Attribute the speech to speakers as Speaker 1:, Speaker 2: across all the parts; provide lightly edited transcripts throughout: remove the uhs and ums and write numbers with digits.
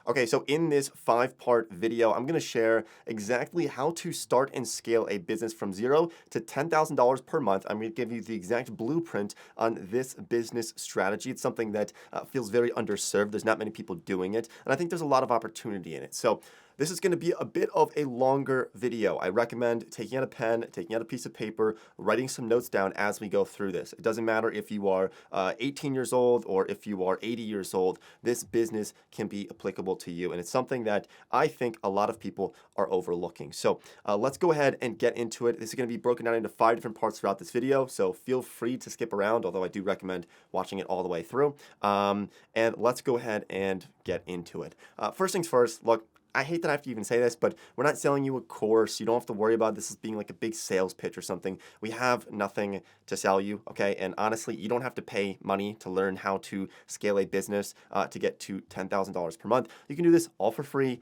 Speaker 1: Okay, so in this 5-part video, I'm going to share exactly how to start and scale a business from zero to $10,000 per month. I'm going to give you the exact blueprint on this business strategy. It's something that feels very underserved. There's not many people doing it, and I think there's a lot of opportunity in it. So this is going to be a bit of a longer video. I recommend taking out a pen, taking out a piece of paper, writing some notes down as we go through this. It doesn't matter if you are 18 years old or if you are 80 years old. This business can be applicable to you, and it's something that I think a lot of people are overlooking. So let's go ahead and get into it. This is going to be broken down into 5 different parts throughout this video, so feel free to skip around, although I do recommend watching it all the way through. And let's go ahead and get into it. First things first, look, I hate that I have to even say this, but we're not selling you a course. You don't have to worry about this as being like a big sales pitch or something. We have nothing to sell you, okay? And honestly, you don't have to pay money to learn how to scale a business to get to $10,000 per month. You can do this all for free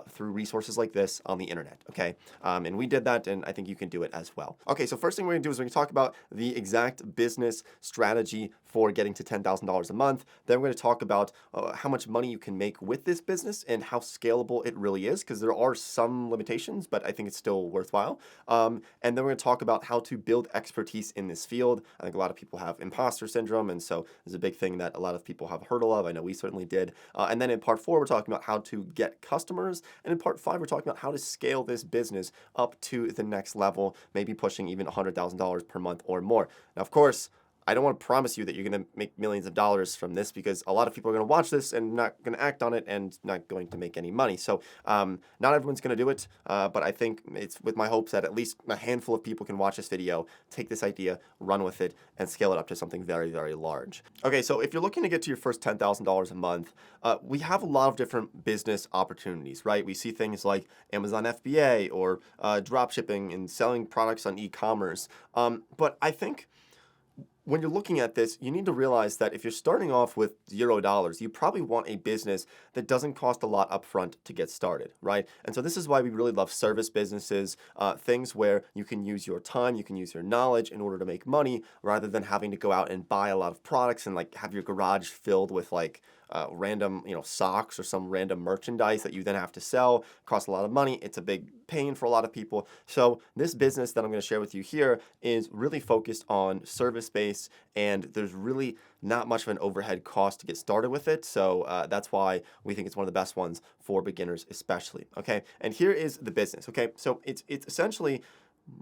Speaker 1: through resources like this on the internet, okay? And we did that, and I think you can do it as well. Okay, so first thing we're gonna do is we're gonna talk about the exact business strategy for getting to $10,000 a month. Then we're gonna talk about how much money you can make with this business and how scalable it really is, because there are some limitations, but I think it's still worthwhile. And then we're going to talk about how to build expertise in this field. I think a lot of people have imposter syndrome, and so there's a big thing that a lot of people have a hurdle of. I know we certainly did. And then in part 4, we're talking about how to get customers. And in part 5, we're talking about how to scale this business up to the next level, maybe pushing even $100,000 per month or more. Now, of course, I don't want to promise you that you're going to make millions of dollars from this, because a lot of people are going to watch this and not going to act on it and not going to make any money. So not everyone's going to do it, but I think it's with my hopes that at least a handful of people can watch this video, take this idea, run with it, and scale it up to something very, very large. Okay, so if you're looking to get to your first $10,000 a month, we have a lot of different business opportunities, right? We see things like Amazon FBA or drop shipping and selling products on e-commerce. But I think when you're looking at this, you need to realize that if you're starting off with $0, you probably want a business that doesn't cost a lot upfront to get started, right? And so this is why we really love service businesses, things where you can use your time, you can use your knowledge in order to make money, rather than having to go out and buy a lot of products and like have your garage filled with like random, socks or some random merchandise that you then have to sell. It costs a lot of money. It's a big pain for a lot of people. So this business that I'm going to share with you here is really focused on service-based, and there's really not much of an overhead cost to get started with it. So that's why we think it's one of the best ones for beginners especially. Okay, and here is the business. Okay, so it's essentially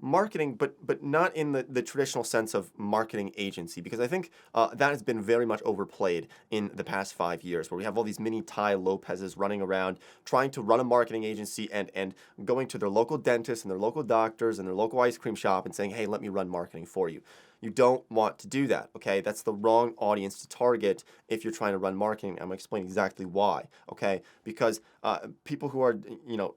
Speaker 1: marketing, but not in the traditional sense of marketing agency, because I think that has been very much overplayed in the past 5 years, where we have all these mini Tai Lopez's running around trying to run a marketing agency and going to their local dentist and their local doctors and their local ice cream shop and saying, hey, let me run marketing for you. You don't want to do that, okay? That's the wrong audience to target if you're trying to run marketing. I'm going to explain exactly why, okay? Because people who are,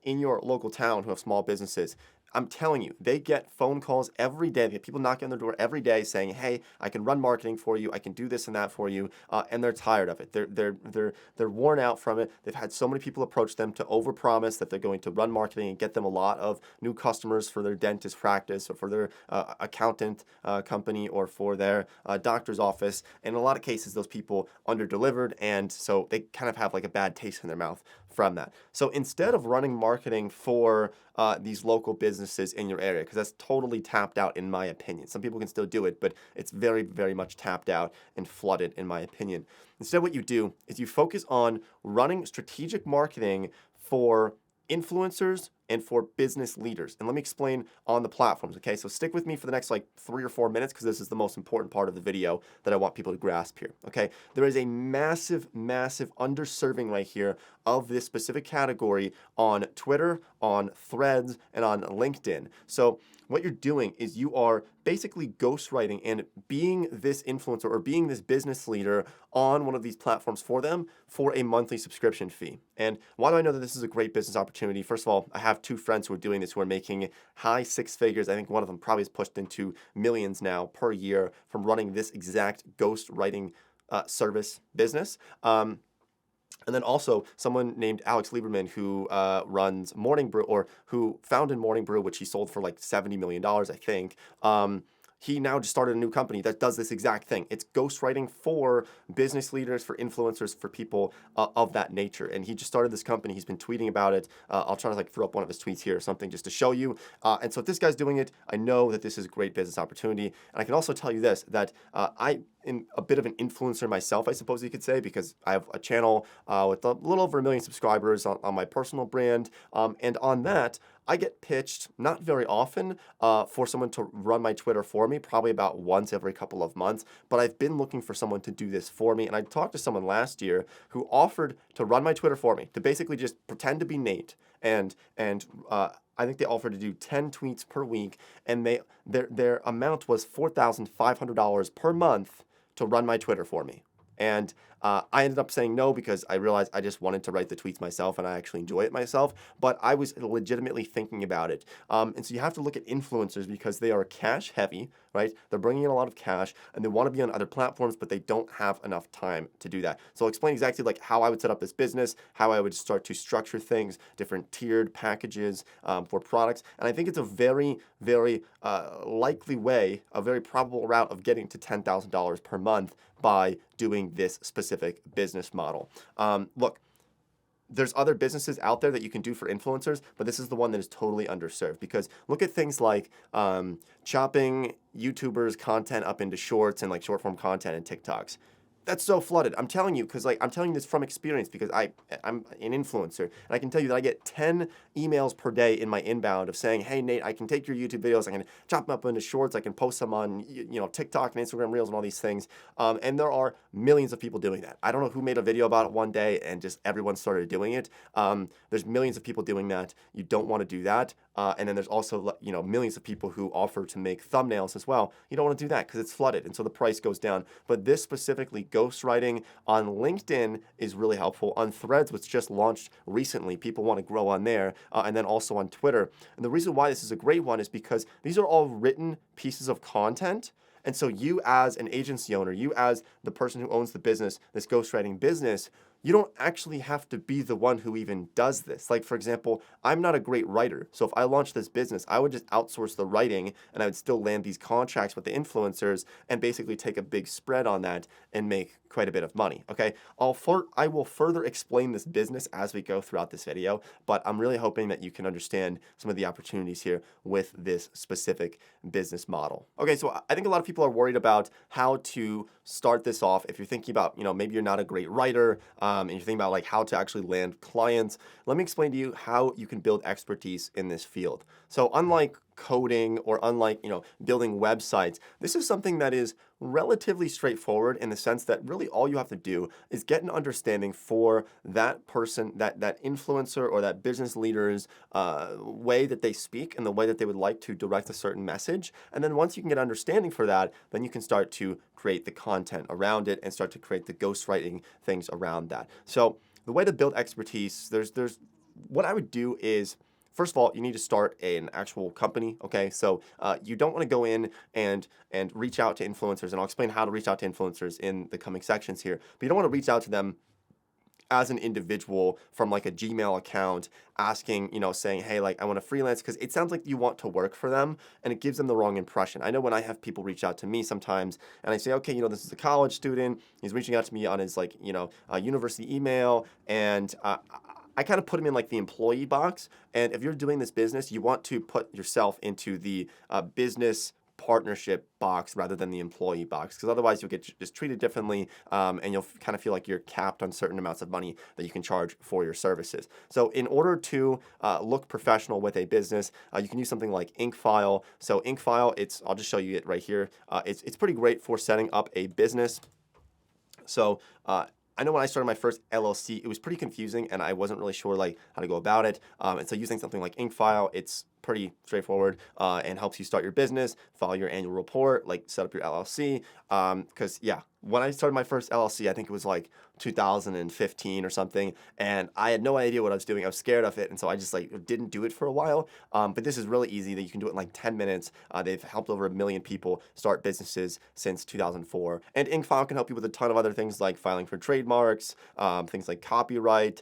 Speaker 1: in your local town who have small businesses, I'm telling you, they get phone calls every day. They get people knocking on their door every day saying, hey, I can run marketing for you. I can do this and that for you. And they're tired of it. They're worn out from it. They've had so many people approach them to overpromise that they're going to run marketing and get them a lot of new customers for their dentist practice or for their accountant company or for their doctor's office. And in a lot of cases, those people under-delivered, and so they kind of have like a bad taste in their mouth from that. So instead of running marketing for these local businesses in your area, because that's totally tapped out in my opinion. Some people can still do it, but it's very, very much tapped out and flooded in my opinion. Instead, what you do is you focus on running strategic marketing for influencers and for business leaders. And let me explain on the platforms, okay? So stick with me for the next like 3 or 4 minutes, because this is the most important part of the video that I want people to grasp here, okay? There is a massive, massive underserving right here of this specific category on Twitter, on Threads, and on LinkedIn. So what you're doing is you are basically ghostwriting and being this influencer or being this business leader on one of these platforms for them for a monthly subscription fee. And why do I know that this is a great business opportunity? First of all, I have 2 friends who are doing this, who are making high 6 figures. I think one of them probably has pushed into millions now per year from running this exact ghostwriting service business. And then also someone named Alex Lieberman, who runs Morning Brew, or who founded Morning Brew, which he sold for like $70 million, I think. he now just started a new company that does this exact thing. It's ghostwriting for business leaders, for influencers, for people of that nature. And he just started this company. He's been tweeting about it. I'll try to like throw up one of his tweets here or something just to show you. And so if this guy's doing it, I know that this is a great business opportunity. And I can also tell you this, that I am a bit of an influencer myself, I suppose you could say, because I have a channel with a little over 1 million subscribers on my personal brand. And on that, I get pitched, not very often, for someone to run my Twitter for me, probably about once every couple of months. But I've been looking for someone to do this for me. And I talked to someone last year who offered to run my Twitter for me, to basically just pretend to be Nate. And I think they offered to do 10 tweets per week. And their amount was $4,500 per month to run my Twitter for me. And I ended up saying no because I realized I just wanted to write the tweets myself and I actually enjoy it myself. But I was legitimately thinking about it. And so you have to look at influencers because they are cash heavy, right? They're bringing in a lot of cash and they want to be on other platforms, but they don't have enough time to do that. So I'll explain exactly like how I would set up this business, how I would start to structure things, different tiered packages for products. And I think it's a very, very likely way, a very probable route of getting to $10,000 per month by doing this specific business model. Look, there's other businesses out there that you can do for influencers, but this is the one that is totally underserved because look at things like chopping YouTubers' content up into shorts and like short form content and TikToks. That's so flooded. I'm telling you, because like I'm telling you this from experience because I'm an influencer and I can tell you that I get 10 emails per day in my inbound of saying, hey Nate, I can take your YouTube videos, I can chop them up into shorts, I can post them on TikTok and Instagram Reels and all these things. And there are millions of people doing that. I don't know who made a video about it one day and just everyone started doing it. There's millions of people doing that. You don't want to do that. And then there's also millions of people who offer to make thumbnails as well. You don't want to do that because it's flooded and so the price goes down. But this specifically, ghostwriting on LinkedIn is really helpful. On Threads, which just launched recently, people want to grow on there, and then also on Twitter. And the reason why this is a great one is because these are all written pieces of content. And so you as an agency owner, you as the person who owns the business, this ghostwriting business, you don't actually have to be the one who even does this. Like, for example, I'm not a great writer. So if I launched this business, I would just outsource the writing and I would still land these contracts with the influencers and basically take a big spread on that and make quite a bit of money, okay? I will further explain this business as we go throughout this video, but I'm really hoping that you can understand some of the opportunities here with this specific business model. Okay, so I think a lot of people are worried about how to start this off. If you're thinking about, maybe you're not a great writer, and you're thinking about like how to actually land clients, let me explain to you how you can build expertise in this field. So unlike coding or unlike, building websites, this is something that is relatively straightforward in the sense that really all you have to do is get an understanding for that person, that influencer or that business leader's way that they speak and the way that they would like to direct a certain message. And then once you can get understanding for that, then you can start to create the content around it and start to create the ghostwriting things around that. So the way to build expertise, there's what I would do is, first of all, you need to start an actual company, okay? So you don't want to go in and reach out to influencers, and I'll explain how to reach out to influencers in the coming sections here, but you don't want to reach out to them as an individual from like a Gmail account asking, saying, hey, like I want to freelance, because it sounds like you want to work for them and it gives them the wrong impression. I know when I have people reach out to me sometimes and I say, okay, this is a college student, he's reaching out to me on his like, university email, and I kind of put him in like the employee box. And if you're doing this business, you want to put yourself into the business partnership box rather than the employee box, because otherwise you'll get just treated differently, and you'll kind of feel like you're capped on certain amounts of money that you can charge for your services. So in order to look professional with a business, you can use something like Inkfile. So Inkfile, I'll just show you it right here. It's pretty great for setting up a business. So I know when I started my first LLC, it was pretty confusing and I wasn't really sure like how to go about it. And so using something like Inkfile, it's pretty straightforward and helps you start your business, file your annual report, like set up your LLC. Because when I started my first LLC, I think it was like 2015 or something, and I had no idea what I was doing. I was scared of it, and so I just like didn't do it for a while. But this is really easy that you can do it in like 10 minutes. They've helped over 1 million people start businesses since 2004. And Inkfile can help you with a ton of other things like filing for trademarks, things like copyright.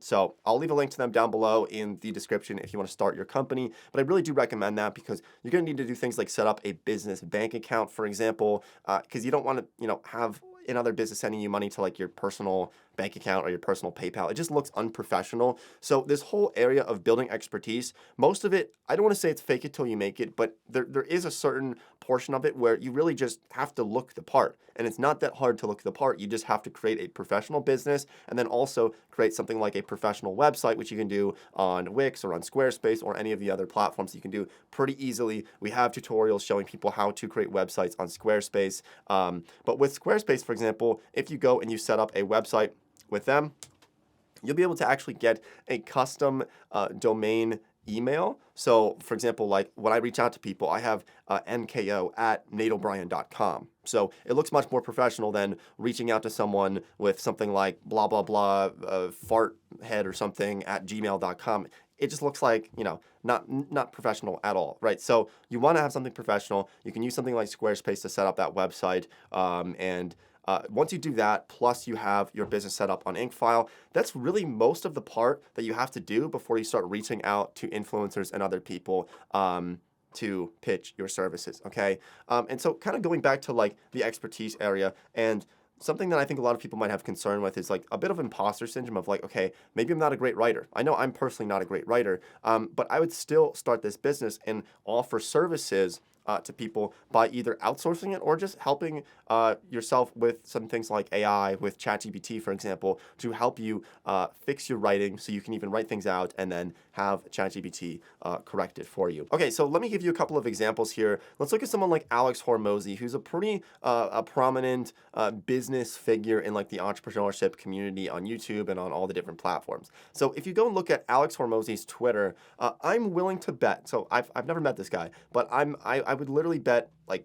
Speaker 1: So I'll leave a link to them down below in the description if you want to start your company. company, but I really do recommend that because you're going to need to do things like set up a business bank account, for example, because you don't want to, have another business sending you money to like your personal bank account or your personal PayPal. It just looks unprofessional. So this whole area of building expertise, most of it, I don't want to say it's fake it till you make it, but there is a certain portion of it where you really just have to look the part. And it's not that hard to look the part. You just have to create a professional business and then also create something like a professional website, which you can do on Wix or on Squarespace or any of the other platforms you can do pretty easily. We have tutorials showing people how to create websites on Squarespace. But with Squarespace, for example, if you go and you set up a website with them, you'll be able to actually get a custom domain email. So, for example, like when I reach out to people, I have nko@nateobrien.com. So it looks much more professional than reaching out to someone with something like blah, blah, blah, farthead or something at gmail.com. It just looks like, not professional at all, right? So you want to have something professional. You can use something like Squarespace to set up that website, once you do that, plus you have your business set up on InkFile, that's really most of the part that you have to do before you start reaching out to influencers and other people to pitch your services, okay? And so kind of going back to like the expertise area, and something that I think a lot of people might have concern with is like a bit of imposter syndrome of like, okay, maybe I'm not a great writer. I know I'm personally not a great writer, but I would still start this business and offer services to people by either outsourcing it or just helping yourself with some things like AI, with ChatGPT, for example, to help you fix your writing so you can even write things out and then have ChatGPT correct it for you. Okay, so let me give you a couple of examples here. Let's look at someone like Alex Hormozy, who's a pretty a prominent business figure in like the entrepreneurship community on YouTube and on all the different platforms. So if you go and look at Alex Hormozy's Twitter, I'm willing to bet, so I've never met this guy, but I would literally bet like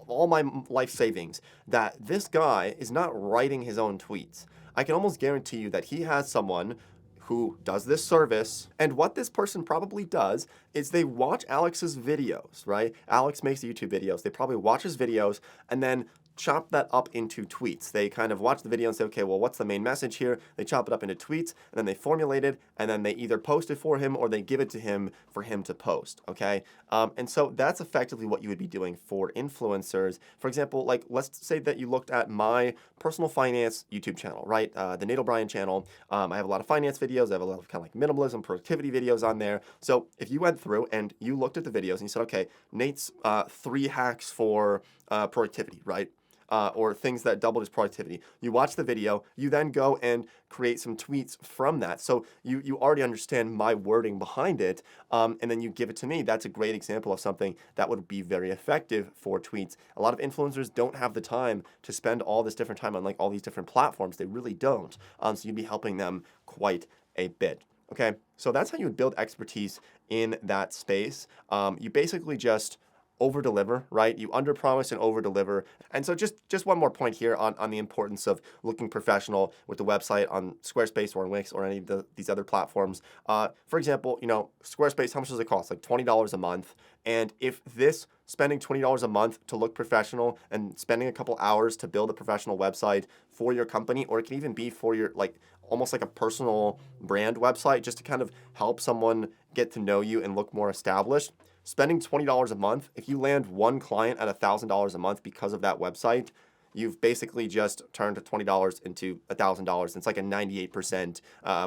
Speaker 1: all my life savings that this guy is not writing his own tweets. I can almost guarantee you that he has someone who does this service, and what this person probably does is they watch Alex's videos, right? Alex makes YouTube videos. They probably watch his videos and then chop that up into tweets. They kind of watch the video and say, okay, well, what's the main message here? They chop it up into tweets, and then they formulate it, and then they either post it for him or they give it to him for him to post, okay? And so that's effectively what you would be doing for influencers. For example, like let's say that you looked at my personal finance YouTube channel, right? The Nate O'Brien channel. I have a lot of finance videos. I have a lot of kind of like minimalism, productivity videos on there. So if you went through and you looked at the videos and you said, okay, Nate's 3 hacks for productivity, right? Or things that doubled his productivity. You watch the video, you then go and create some tweets from that. So you already understand my wording behind it, and then you give it to me. That's a great example of something that would be very effective for tweets. A lot of influencers don't have the time to spend all this different time on like all these different platforms. They really don't. So you'd be helping them quite a bit. Okay, so that's how you would build expertise in that space. You basically just over deliver, right? You under promise and over deliver. And so just one more point here on the importance of looking professional with the website on Squarespace or on Wix or any of these other platforms. For example, Squarespace, how much does it cost? Like $20 a month. And if this spending $20 a month to look professional and spending a couple hours to build a professional website for your company, or it can even be for your almost like a personal brand website just to kind of help someone get to know you and look more established. Spending $20 a month, if you land one client at $1,000 a month because of that website, you've basically just turned $20 into $1,000. It's like a 98%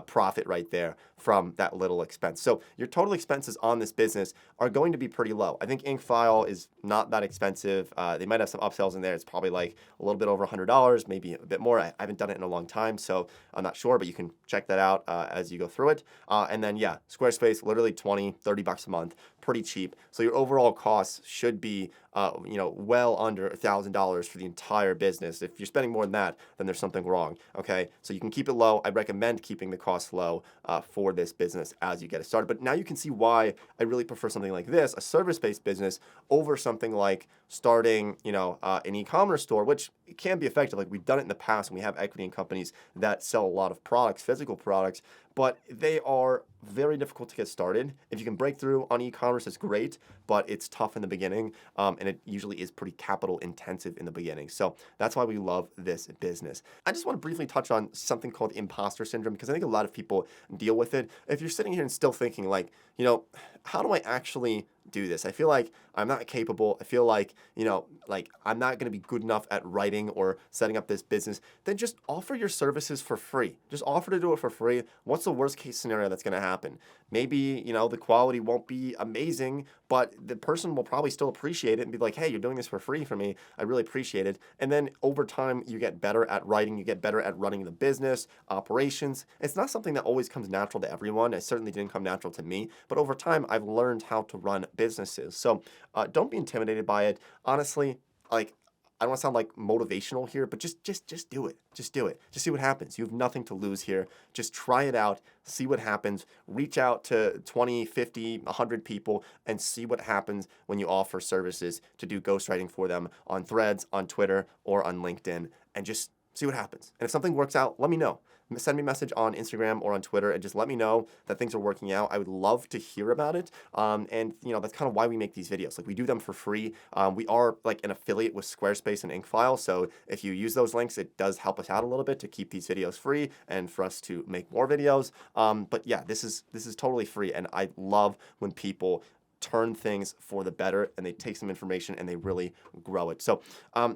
Speaker 1: profit right there from that little expense. So your total expenses on this business are going to be pretty low. I think InkFile is not that expensive. They might have some upsells in there. It's probably like a little bit over $100, maybe a bit more. I haven't done it in a long time, so I'm not sure, but you can check that out as you go through it. And then, yeah, Squarespace, literally $20, $30 a month, pretty cheap. So your overall costs should be well under $1,000 for the entire business. If you're spending more than that, then there's something wrong, okay? So you can keep it low. I recommend keeping the costs low for this business as you get it started. But now you can see why I really prefer something like this, a service-based business, over something like starting, an e-commerce store, which can be effective. Like we've done it in the past, and we have equity in companies that sell a lot of products, physical products. but they are very difficult to get started. If you can break through on e-commerce, it's great, but it's tough in the beginning, and it usually is pretty capital intensive in the beginning. So that's why we love this business. I just want to briefly touch on something called imposter syndrome, because I think a lot of people deal with it. If you're sitting here and still thinking like, how do I actually do this? I feel like I'm not capable. I feel like, like I'm not going to be good enough at writing or setting up this business. Then just offer your services for free. Just offer to do it for free. What's the worst case scenario that's going to happen? Maybe, the quality won't be amazing, but the person will probably still appreciate it and be like, hey, you're doing this for free for me. I really appreciate it. And then over time, you get better at writing. You get better at running the business, operations. It's not something that always comes natural to everyone. It certainly didn't come natural to me. But over time, I've learned how to run businesses. So don't be intimidated by it. Honestly, like, I don't want to sound like motivational here, but just do it. Just do it. Just see what happens. You have nothing to lose here. Just try it out. See what happens. Reach out to 20, 50, 100 people and see what happens when you offer services to do ghostwriting for them on Threads, on Twitter, or on LinkedIn, and just see what happens. And if something works out, let me know. Send me a message on Instagram or on Twitter and just let me know that things are working out. I would love to hear about it. And that's kind of why we make these videos. Like, we do them for free. We are like an affiliate with Squarespace and Inkfile. So if you use those links, it does help us out a little bit to keep these videos free and for us to make more videos. But yeah, this is totally free. And I love when people turn things for the better and they take some information and they really grow it. So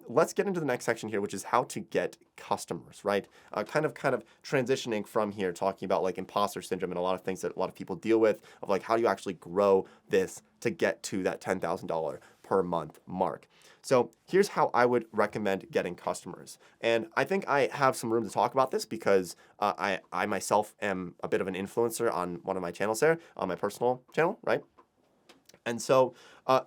Speaker 1: let's get into the next section here, which is how to get customers, right? Kind of transitioning from here, talking about like imposter syndrome and a lot of things that a lot of people deal with, of like, how do you actually grow this to get to that $10,000 per month mark? So here's how I would recommend getting customers. And I think I have some room to talk about this because I myself am a bit of an influencer on one of my channels there, on my personal channel, right? And so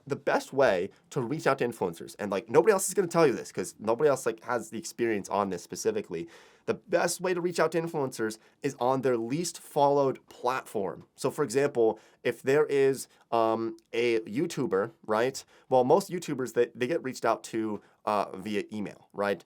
Speaker 1: the best way to reach out to influencers, and like nobody else is going to tell you this because nobody else like has the experience on this specifically. The best way to reach out to influencers is on their least followed platform. So for example, if there is a YouTuber, right? Well, most YouTubers, they get reached out to via email, right?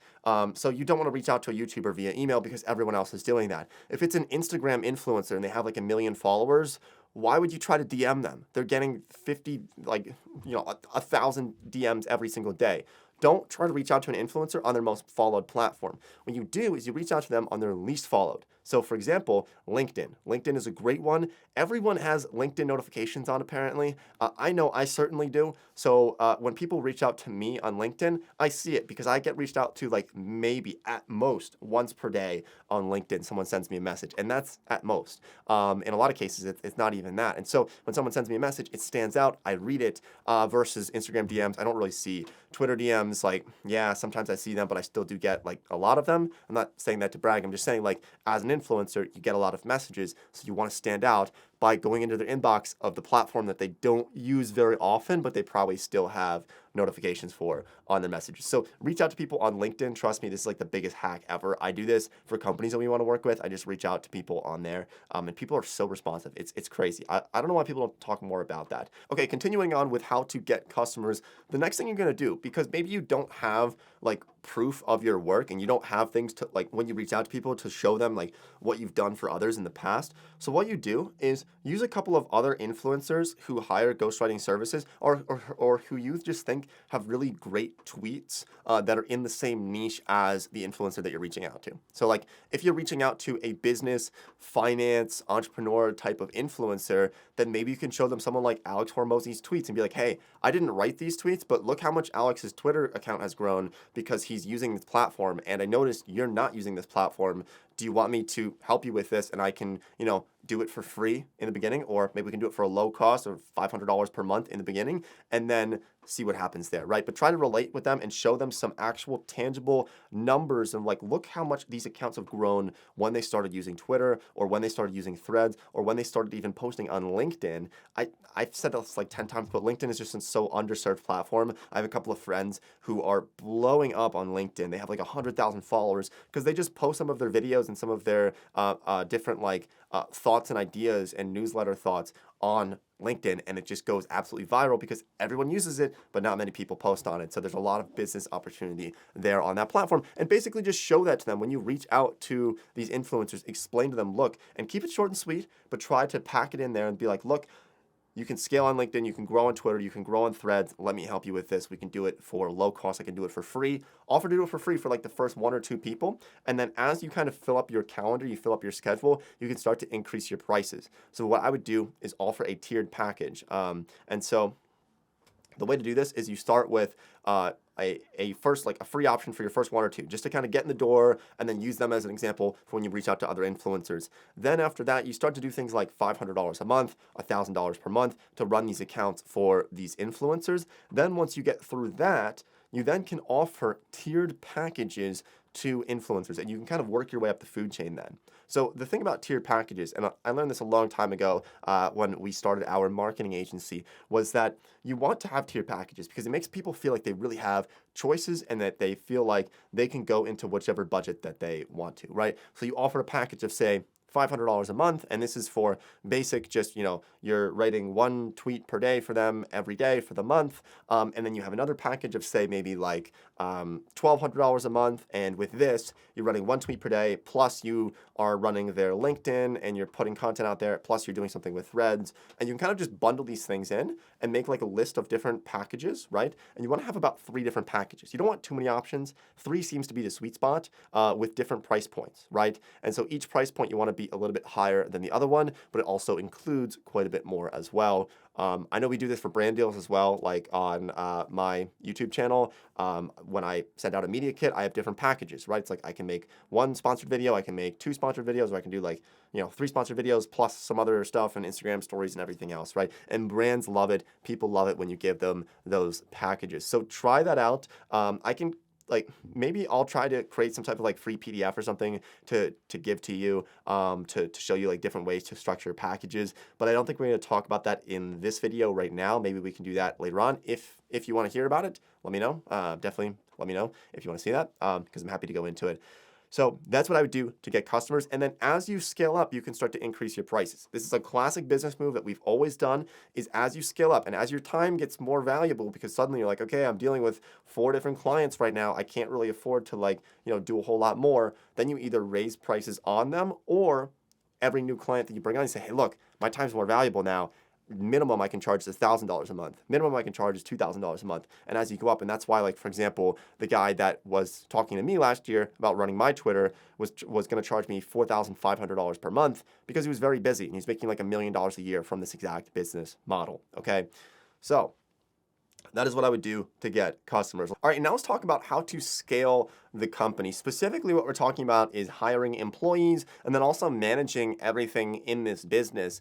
Speaker 1: So you don't want to reach out to a YouTuber via email because everyone else is doing that. If it's an Instagram influencer and they have like 1 million followers, why would you try to DM them? They're getting 50, 1,000 DMs every single day. Don't try to reach out to an influencer on their most followed platform. What you do is you reach out to them on their least followed. So for example, LinkedIn. LinkedIn is a great one. Everyone has LinkedIn notifications on apparently. I know I certainly do. So when people reach out to me on LinkedIn, I see it because I get reached out to like maybe at most once per day on LinkedIn. Someone sends me a message and that's at most. In a lot of cases, it's not even that. And so when someone sends me a message, it stands out. I read it versus Instagram DMs. I don't really see Twitter DMs. Like, yeah, sometimes I see them, but I still do get like a lot of them. I'm not saying that to brag. I'm just saying like as an influencer, you get a lot of messages. So you want to stand out by going into their inbox of the platform that they don't use very often, but they probably still have notifications for on their messages. So reach out to people on LinkedIn. Trust me, this is like the biggest hack ever. I do this for companies that we want to work with. I just reach out to people on there, and people are so responsive. It's crazy. I don't know why people don't talk more about that. Okay, continuing on with how to get customers. The next thing you're going to do, because maybe you don't have like proof of your work and you don't have things to like when you reach out to people to show them like what you've done for others in the past. So what you do is use a couple of other influencers who hire ghostwriting services or who you just think have really great tweets that are in the same niche as the influencer that you're reaching out to. So like if you're reaching out to a business, finance, entrepreneur type of influencer, then maybe you can show them someone like Alex Hormozi's tweets and be like, hey, I didn't write these tweets, but look how much Alex's Twitter account has grown because he's using this platform. And I noticed you're not using this platform. Do you want me to help you with this? And I can, do it for free in the beginning, or maybe we can do it for a low cost of $500 per month in the beginning, and then see what happens there, right? But try to relate with them and show them some actual tangible numbers and like, look how much these accounts have grown when they started using Twitter or when they started using Threads or when they started even posting on LinkedIn. I've said this like 10 times, but LinkedIn is just a so underserved platform. I have a couple of friends who are blowing up on LinkedIn. They have like 100,000 followers because they just post some of their videos and some of their different thoughts and ideas and newsletter thoughts on LinkedIn, and it just goes absolutely viral because everyone uses it, but not many people post on it. So there's a lot of business opportunity there on that platform. And basically just show that to them when you reach out to these influencers, explain to them, look, and keep it short and sweet, but try to pack it in there and be like, look, you can scale on LinkedIn, you can grow on Twitter, you can grow on Threads. Let me help you with this. We can do it for low cost. I can do it for free. Offer to do it for free for like the first 1 or 2 people. And then as you kind of fill up your calendar, you fill up your schedule, you can start to increase your prices. So what I would do is offer a tiered package. And so the way to do this is you start with a first, like a free option for your first 1 or 2, just to kind of get in the door and then use them as an example for when you reach out to other influencers. Then after that, you start to do things like $500 a month, $1,000 per month to run these accounts for these influencers. Then once you get through that, you then can offer tiered packages to influencers, and you can kind of work your way up the food chain then. So the thing about tiered packages, and I learned this a long time ago when we started our marketing agency, was that you want to have tiered packages because it makes people feel like they really have choices and that they feel like they can go into whichever budget that they want to, right? So you offer a package of, say, $500 a month, and this is for basic, just, you're writing 1 tweet per day for them every day for the month, and then you have another package of, say, maybe like $1,200 a month, and with this, you're running 1 tweet per day, plus you are running their LinkedIn, and you're putting content out there, plus you're doing something with Threads, and you can kind of just bundle these things in and make like a list of different packages, right? And you want to have about 3 different packages. You don't want too many options. 3 seems to be the sweet spot with different price points, right? And so each price point you want to be a little bit higher than the other one, but it also includes quite a bit more as well. I know we do this for brand deals as well, like on my YouTube channel. When I send out a media kit, I have different packages, right? It's like I can make 1 sponsored video, I can make 2 sponsored videos, or I can do like 3 sponsored videos plus some other stuff and Instagram stories and everything else, right? And brands love it. People love it when you give them those packages. So try that out. Maybe I'll try to create some type of like free PDF or something to give to you to show you like different ways to structure packages. But I don't think we're going to talk about that in this video right now. Maybe we can do that later on. If you want to hear about it, let me know. Definitely let me know if you want to see that because I'm happy to go into it. So that's what I would do to get customers. And then as you scale up, you can start to increase your prices. This is a classic business move that we've always done, is as you scale up and as your time gets more valuable, because suddenly you're like, okay, I'm dealing with 4 different clients right now. I can't really afford to do a whole lot more. Then you either raise prices on them, or every new client that you bring on, you say, hey, look, my time's more valuable now. Minimum I can charge is $1,000 a month. Minimum I can charge is $2,000 a month. And as you go up, and that's why, like, for example, the guy that was talking to me last year about running my Twitter was going to charge me $4,500 per month because he was very busy and he's making like $1 million a year from this exact business model. Okay, so that is what I would do to get customers. All right, now let's talk about how to scale the company. Specifically, what we're talking about is hiring employees and then also managing everything in this business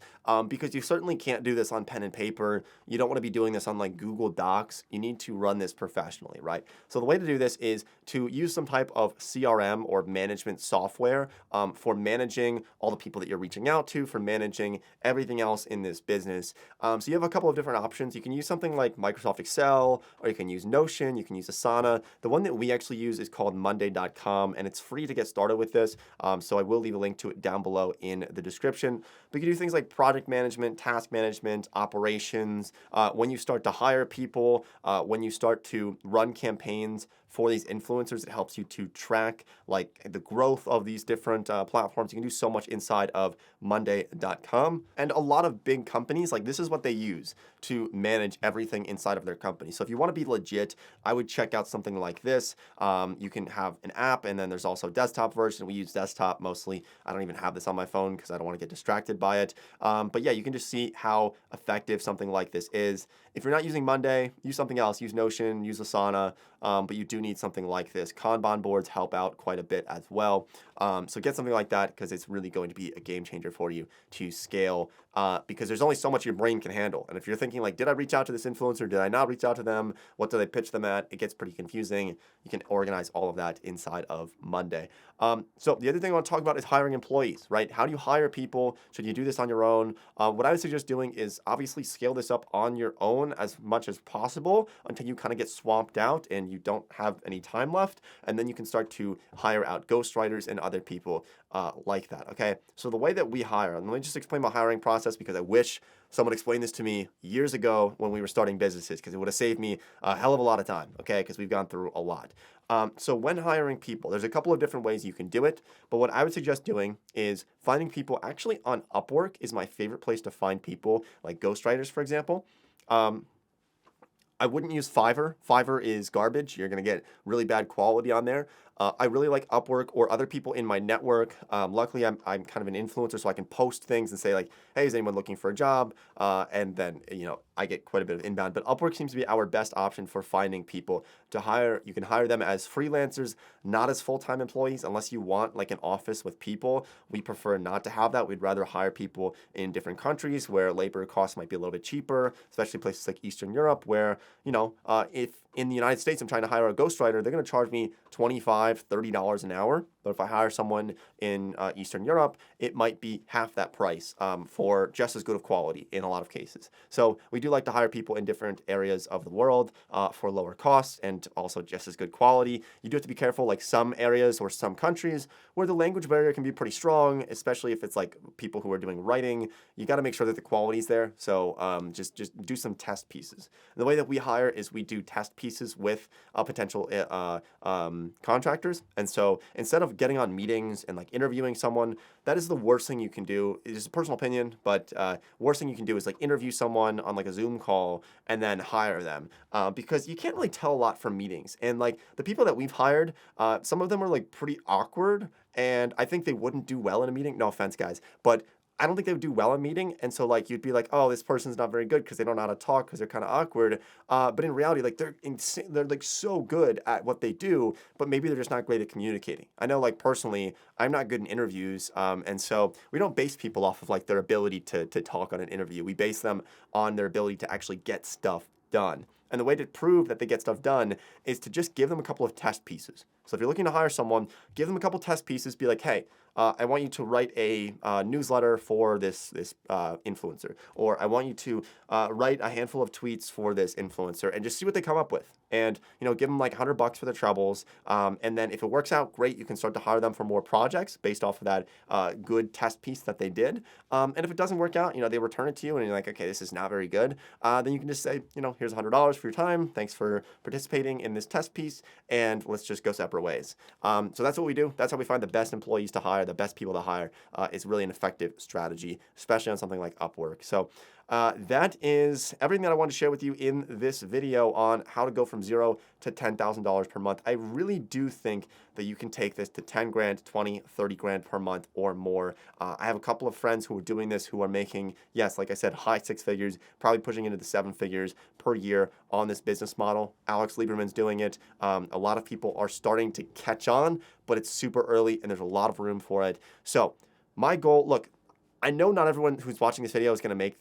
Speaker 1: because you certainly can't do this on pen and paper. You don't want to be doing this on like Google Docs. You need to run this professionally, right? So the way to do this is to use some type of CRM or management software for managing all the people that you're reaching out to, for managing everything else in this business. So you have a couple of different options. You can use something like Microsoft Excel, or you can use Notion, you can use Asana. The one that we actually use is called Monday.com, and it's free to get started with this. So I will leave a link to it down below in the description. But you can do things like project management, task management, operations. When you start to hire people, when you start to run campaigns for these influencers, it helps you to track like the growth of these different platforms. You can do so much inside of Monday.com. And a lot of big companies, like this is what they use to manage everything inside of their company. So if you want to be legit, I would check out something like this. You can have an app, and then there's also a desktop version. We use desktop mostly. I don't even have this on my phone because I don't want to get distracted by it. But yeah, you can just see how effective something like this is. If you're not using Monday, use something else. Use Notion, use Asana, but you do need something like this. Kanban boards help out quite a bit as well. So get something like that because it's really going to be a game changer for you to scale because there's only so much your brain can handle. And if you're thinking like, did I reach out to this influencer? Did I not reach out to them? What do they pitch them at? It gets pretty confusing. You can organize all of that inside of Monday. So the other thing I want to talk about is hiring employees, right? How do you hire people? Should you do this on your own? What I would suggest doing is obviously scale this up on your own as much as possible until you kind of get swamped out and you don't have have any time left, and then you can start to hire out ghostwriters and other people like that, okay? So the way that we hire, and let me just explain my hiring process because I wish someone explained this to me years ago when we were starting businesses because it would have saved me a hell of a lot of time, okay? Because we've gone through a lot. So when hiring people, there's a couple of different ways you can do it, but what I would suggest doing is finding people actually on Upwork is my favorite place to find people, like ghostwriters, for example. I wouldn't use Fiverr. Fiverr is garbage. You're going to get really bad quality on there. I really like Upwork or other people in my network. Luckily, I'm kind of an influencer, so I can post things and say like, hey, is anyone looking for a job? And then, I get quite a bit of inbound. But Upwork seems to be our best option for finding people to hire. You can hire them as freelancers, not as full-time employees, unless you want like an office with people. We prefer not to have that. We'd rather hire people in different countries where labor costs might be a little bit cheaper, especially places like Eastern Europe where, if in the United States I'm trying to hire a ghostwriter, they're going to charge me $25, $30 an hour. But if I hire someone in Eastern Europe, it might be half that price for just as good of quality in a lot of cases. So we do like to hire people in different areas of the world for lower costs and also just as good quality. You do have to be careful, like some areas or some countries where the language barrier can be pretty strong, especially if it's like people who are doing writing. You got to make sure that the quality's there. So just do some test pieces. And the way that we hire is we do test pieces with potential contractors. And so instead of getting on meetings and like interviewing someone, that is the worst thing you can do. It's a personal opinion, but worst thing you can do is like interview someone on like a Zoom call and then hire them because you can't really tell a lot from meetings. And like the people that we've hired, some of them are like pretty awkward, and I think they wouldn't do well in a meeting. No offense, guys, but I don't think they would do well in a meeting. And so like you'd be like, oh, this person's not very good because they don't know how to talk because they're kind of awkward. But in reality, like they're insane. They're like so good at what they do, but maybe they're just not great at communicating. I know like personally, I'm not good in interviews. And so we don't base people off of like their ability to talk on an interview. We base them on their ability to actually get stuff done. And the way to prove that they get stuff done is to just give them a couple of test pieces. So if you're looking to hire someone, give them a couple test pieces. Be like, hey, I want you to write a newsletter for this influencer, or I want you to write a handful of tweets for this influencer, and just see what they come up with. And give them like $100 for their troubles. And then if it works out, great, you can start to hire them for more projects based off of that good test piece that they did. And if it doesn't work out, they return it to you, and you're like, okay, this is not very good. Then you can just say, here's $100 for your time. Thanks for participating in this test piece, and let's just go separate ways. So that's what we do. That's how we find the best employees to hire, the best people to hire. It's really an effective strategy, especially on something like Upwork. So that is everything that I wanted to share with you in this video on how to go from $0 to $10,000 per month. I really do think that you can take this to 10 grand, 20, 30 grand per month or more. I have a couple of friends who are doing this who are making, yes, like I said, high six figures, probably pushing into the 7 figures per year on this business model. Alex Lieberman's doing it. A lot of people are starting to catch on, but it's super early and there's a lot of room for it. So my goal, look, I know not everyone who's watching this video is going to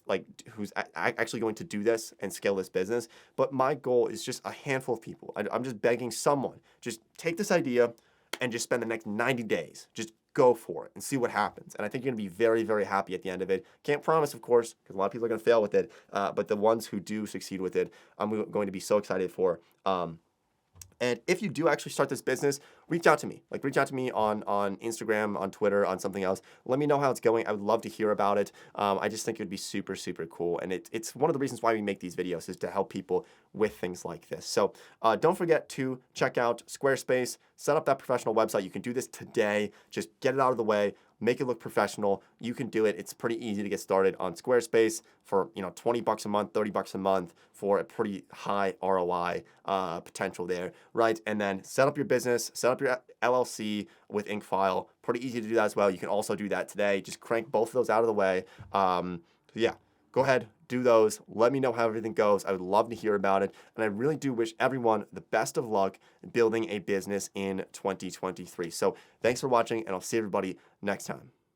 Speaker 1: who's actually going to do this and scale this business, but my goal is just a handful of people. I'm just begging someone, just take this idea and just spend the next 90 days. Just go for it and see what happens. And I think you're going to be very, very happy at the end of it. Can't promise, of course, because a lot of people are going to fail with it, but the ones who do succeed with it, I'm going to be so excited for. And if you do actually start this business, reach out to me. Like reach out to me on Instagram, on Twitter, on something else. Let me know how it's going. I would love to hear about it. I just think it would be super, super cool. And it's one of the reasons why we make these videos is to help people with things like this. So don't forget to check out Squarespace, set up that professional website. You can do this today. Just get it out of the way. Make it look professional. You can do it. It's pretty easy to get started on Squarespace for $20 a month, $30 a month for a pretty high ROI potential there, right? And then set up your business, set up your LLC with Inkfile. Pretty easy to do that as well. You can also do that today. Just crank both of those out of the way. Yeah, go ahead, do those. Let me know how everything goes. I would love to hear about it. And I really do wish everyone the best of luck building a business in 2023. So thanks for watching, and I'll see everybody next time.